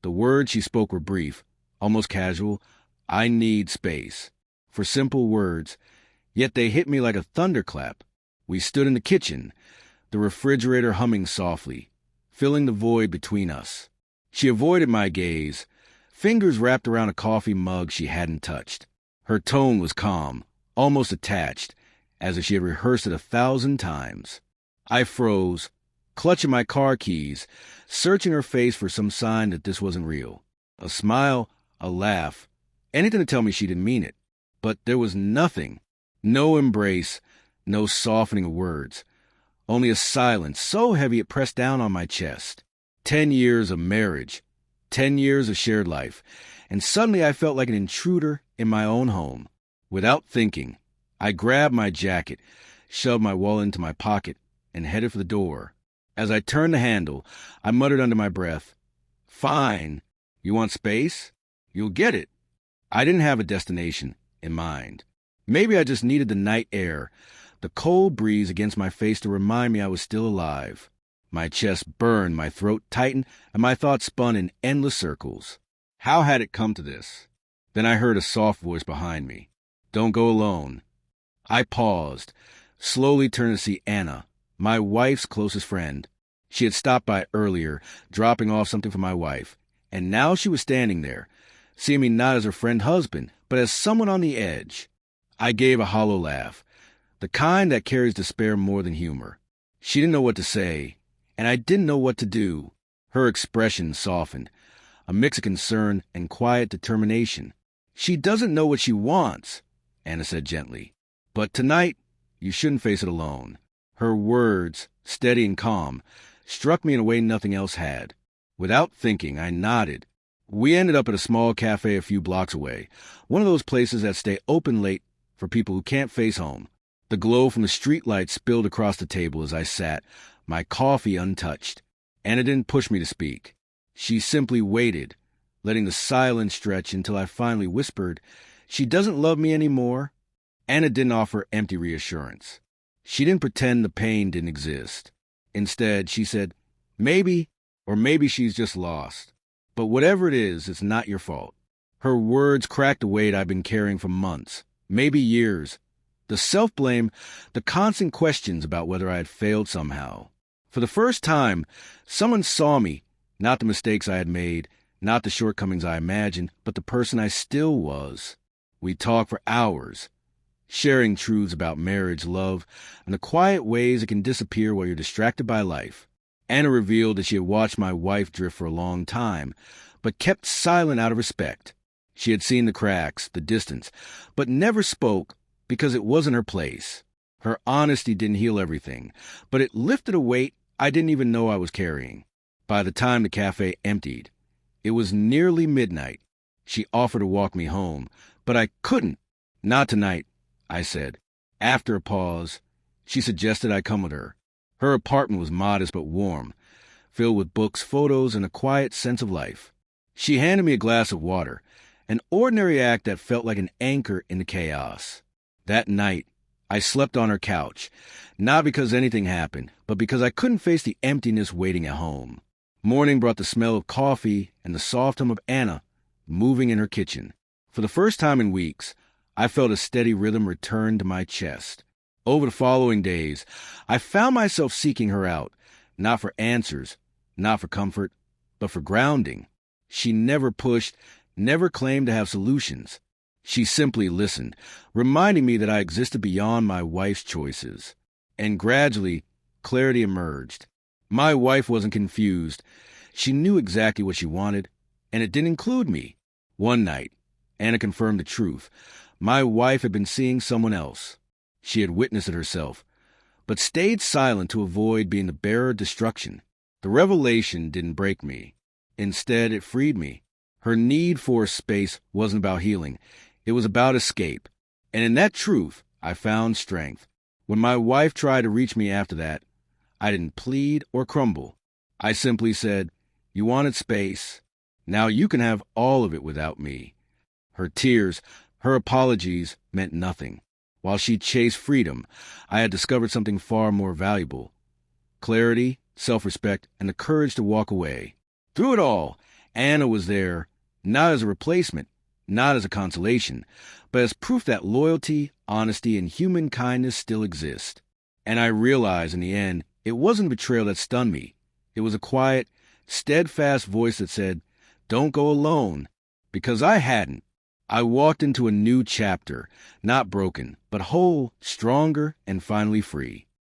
The words she spoke were brief, almost casual. I need space. For simple words, yet they hit me like a thunderclap. We stood in the kitchen, the refrigerator humming softly, filling the void between us. She avoided my gaze, fingers wrapped around a coffee mug she hadn't touched. Her tone was calm, almost attached, as if she had rehearsed it 1,000 times. I froze, clutching my car keys, searching her face for some sign that this wasn't real. A smile, a laugh, anything to tell me she didn't mean it. But there was nothing. No embrace, no softening of words. Only a silence so heavy it pressed down on my chest. 10 years of marriage, 10 years of shared life, and suddenly I felt like an intruder in my own home. Without thinking, I grabbed my jacket, shoved my wallet into my pocket, and headed for the door. As I turned the handle, I muttered under my breath, "Fine. You want space? You'll get it." I didn't have a destination in mind. Maybe I just needed the night air, the cold breeze against my face to remind me I was still alive. My chest burned, my throat tightened, and my thoughts spun in endless circles. How had it come to this? Then I heard a soft voice behind me. "Don't go alone." I paused, slowly turned to see Anna, my wife's closest friend. She had stopped by earlier, dropping off something for my wife, and now she was standing there, seeing me not as her friend-husband, but as someone on the edge. I gave a hollow laugh, the kind that carries despair more than humor. She didn't know what to say, and I didn't know what to do. Her expression softened, a mix of concern and quiet determination. "She doesn't know what she wants," Anna said gently. "But tonight, you shouldn't face it alone." Her words, steady and calm, struck me in a way nothing else had. Without thinking, I nodded. We ended up at a small cafe a few blocks away, one of those places that stay open late for people who can't face home. The glow from the streetlights spilled across the table as I sat, my coffee untouched. Anna didn't push me to speak. She simply waited, letting the silence stretch until I finally whispered, "She doesn't love me anymore." Anna didn't offer empty reassurance. She didn't pretend the pain didn't exist. Instead, she said, "Maybe, or maybe she's just lost. But whatever it is, it's not your fault." Her words cracked the weight I'd been carrying for months, maybe years. The self-blame, the constant questions about whether I had failed somehow. For the first time, someone saw me, not the mistakes I had made, not the shortcomings I imagined, but the person I still was. We talked for hours, sharing truths about marriage, love, and the quiet ways it can disappear while you're distracted by life. Anna revealed that she had watched my wife drift for a long time, but kept silent out of respect. She had seen the cracks, the distance, but never spoke because it wasn't her place. Her honesty didn't heal everything, but it lifted a weight I didn't even know I was carrying. By the time the cafe emptied, it was nearly midnight. She offered to walk me home, but I couldn't. "Not tonight," I said. After a pause, she suggested I come with her. Her apartment was modest but warm, filled with books, photos, and a quiet sense of life. She handed me a glass of water, an ordinary act that felt like an anchor in the chaos. That night, I slept on her couch, not because anything happened, but because I couldn't face the emptiness waiting at home. Morning brought the smell of coffee and the soft hum of Anna moving in her kitchen. For the first time in weeks, I felt a steady rhythm return to my chest. Over the following days, I found myself seeking her out, not for answers, not for comfort, but for grounding. She never pushed, never claimed to have solutions. She simply listened, reminding me that I existed beyond my wife's choices. And gradually, clarity emerged. My wife wasn't confused. She knew exactly what she wanted, and it didn't include me. One night, Anna confirmed the truth. My wife had been seeing someone else. She had witnessed it herself, but stayed silent to avoid being the bearer of destruction. The revelation didn't break me. Instead, it freed me. Her need for space wasn't about healing. It was about escape. And in that truth, I found strength. When my wife tried to reach me after that, I didn't plead or crumble. I simply said, "You wanted space. Now you can have all of it without me." Her tears, her apologies meant nothing. While she chased freedom, I had discovered something far more valuable: clarity, self-respect, and the courage to walk away. Through it all, Anna was there, not as a replacement, not as a consolation, but as proof that loyalty, honesty, and human kindness still exist. And I realized in the end, it wasn't betrayal that stunned me. It was a quiet, steadfast voice that said, "Don't go alone," because I hadn't. I walked into a new chapter, not broken, but whole, stronger, and finally free.